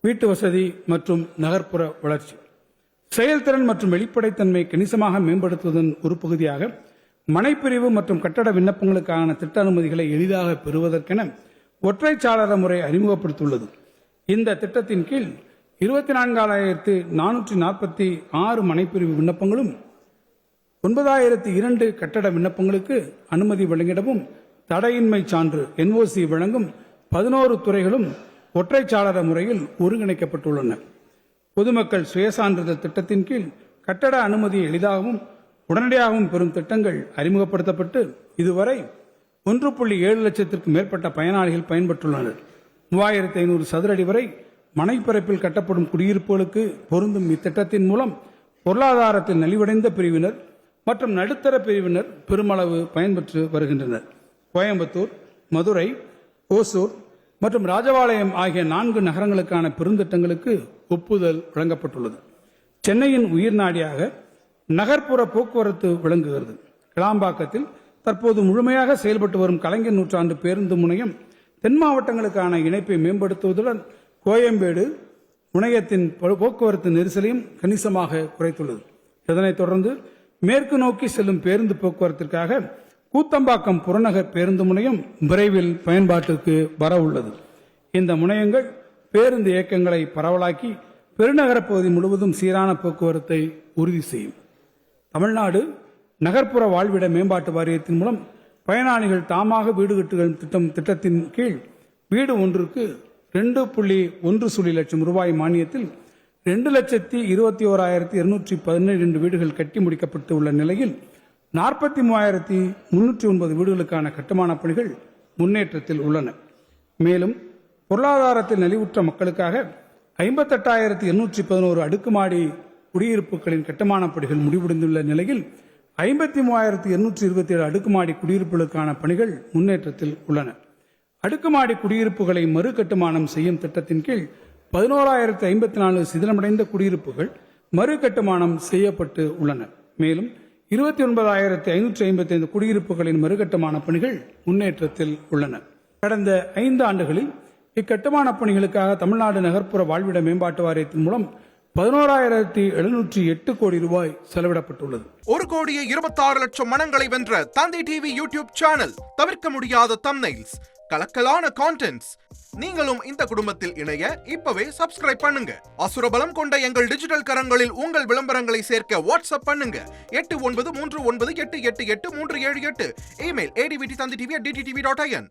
வீட்டு வசதி மற்றும் நகர்ப்புற வளர்ச்சி. செயல்திறன் மற்றும் வெளிப்படைத்தன்மை கணிசமாக மேம்படுத்துவதன் ஒரு பகுதியாக மனைப்பிரிவு மற்றும் கட்டட விண்ணப்பங்களுக்கான திட்ட அனுமதிகளை எளிதாக பெறுவதற்கென ஒற்றைச்சாளர முறை அறிமுகப்படுத்தியுள்ளது. இந்த திட்டத்தின் கீழ் 24,446 மனைப்பிரிவு விண்ணப்பங்களும் 9,002 கட்டட விண்ணப்பங்களுக்கு அனுமதி வழங்கிடவும் தடையின்மை சான்று NOC வழங்கும் 11 துறைகளும் ஒற்றைச்சாளர முறையில் ஒருங்கிணைக்கப்பட்டுள்ளன. பொதுமக்கள் சுயசான்றிதழ் திட்டத்தின் கீழ் கட்டட அனுமதியை எளிதாகவும் உடனடியாகவும் பெறும் திட்டங்கள் அறிமுகப்படுத்தப்பட்டு இதுவரை 1.7 லட்சத்திற்கும் மேற்பட்ட பயனாளிகள் பயன்பெற்றுள்ளனர். 3,500 சதுர அடி வரை மனைப்பரப்பில் கட்டப்படும் குடியிருப்புகளுக்கு பொருந்தும் இத்திட்டத்தின் மூலம் பொருளாதாரத்தில் நலிவடைந்த பிரிவினர் மற்றும் நடுத்தர பிரிவினர் பெருமளவு பயன்பெற்று வருகின்றனர். கோயம்புத்தூர், மதுரை, ஓசூர் மற்றும் ராஜபாளையம் ஆகிய 4 நகரங்களுக்கான பெருந்திட்டங்களுக்கு ஒப்புதல் வழங்கப்பட்டுள்ளது. சென்னையின் உயிர் நாடியாக நகர்ப்புற போக்குவரத்து விளங்குகிறது. கிளாம்பாக்கத்தில் தற்போது முழுமையாக செயல்பட்டு வரும் கலைஞர் நூற்றாண்டு பேருந்து முனையம் தென் மாவட்டங்களுக்கான இணைப்பை மேம்படுத்துவதுடன் கோயம்பேடு முனையத்தின் போக்குவரத்து நெரிசலையும் கணிசமாக குறைத்துள்ளது. இதனைத் தொடர்ந்து மேற்கு நோக்கி செல்லும் பேருந்து போக்குவரத்திற்காக கூத்தம்பாக்கம் புறநகர் பேருந்து முனையம் விரைவில் பயன்பாட்டிற்கு வர உள்ளது. இந்த முனையங்கள் பேருந்து இயக்கங்களை பரவலாக்கி பெருநகர பகுதி முழுவதும் சீரான போக்குவரத்தை உறுதி செய்யும். தமிழ்நாடு நகர்ப்புற வாழ்விட மேம்பாட்டு வாரியத்தின் மூலம் பயனாளிகள் தாமாக வீடு கட்டுகள் திட்டத்தின் கீழ் வீடு ஒன்றுக்கு 2.1 லட்சம் ரூபாய் மானியத்தில் 2,21,217 வீடுகள் கட்டி முடிக்கப்பட்டு உள்ள நிலையில் 43,309 வீடுகளுக்கான கட்டுமான பணிகள் முன்னேற்றத்தில் உள்ளன. மேலும் பொருளாதாரத்தில் நலிவுற்ற மக்களுக்காக 58,811 அடுக்குமாடி குடியிருப்புகளின் கட்டுமான பணிகள் முடிவடைந்துள்ள நிலையில் 53,227 அடுக்குமாடி குடியிருப்புகளுக்கான பணிகள் முன்னேற்றத்தில் உள்ளன. அடுக்குமாடி குடியிருப்புகளை மறு கட்டுமானம் செய்யும் திட்டத்தின் கீழ் 11,054 சிதிலமடைந்த குடியிருப்புகள் மறு கட்டுமானம் செய்யப்பட்டு உள்ளன. மேலும் 29,555 குடியிருப்புகளின் மறுகட்டுமான பணிகள் முன்னேற்றத்தில் உள்ளன. கடந்த 5 ஆண்டுகளில் இக்கட்டுமான பணிகளுக்காக தமிழ்நாடு நகர்ப்புற வாழ்விட மேம்பாட்டு வாரியத்தின் மூலம் 11,708 கோடி ரூபாய் செலவிடப்பட்டுள்ளது. 1,26,00,000 மனங்களை வென்ற தந்தி டிவி யூடியூப் சேனல். தவிர்க்க முடியாத தம்ப்நெயில்ஸ், கலக்கலான கான்டென்ட்ஸ். நீங்களும் இந்த குடும்பத்தில் இணைய இப்பவே சப்ஸ்கிரைப் பண்ணுங்க. அசுரபலம் கொண்ட எங்கள் டிஜிட்டல் கரங்களில் உங்கள் விளம்பரங்களை சேர்க்க வாட்ஸ்அப் பண்ணுங்க. 8939888378. Email advtthanditv@dttv.in.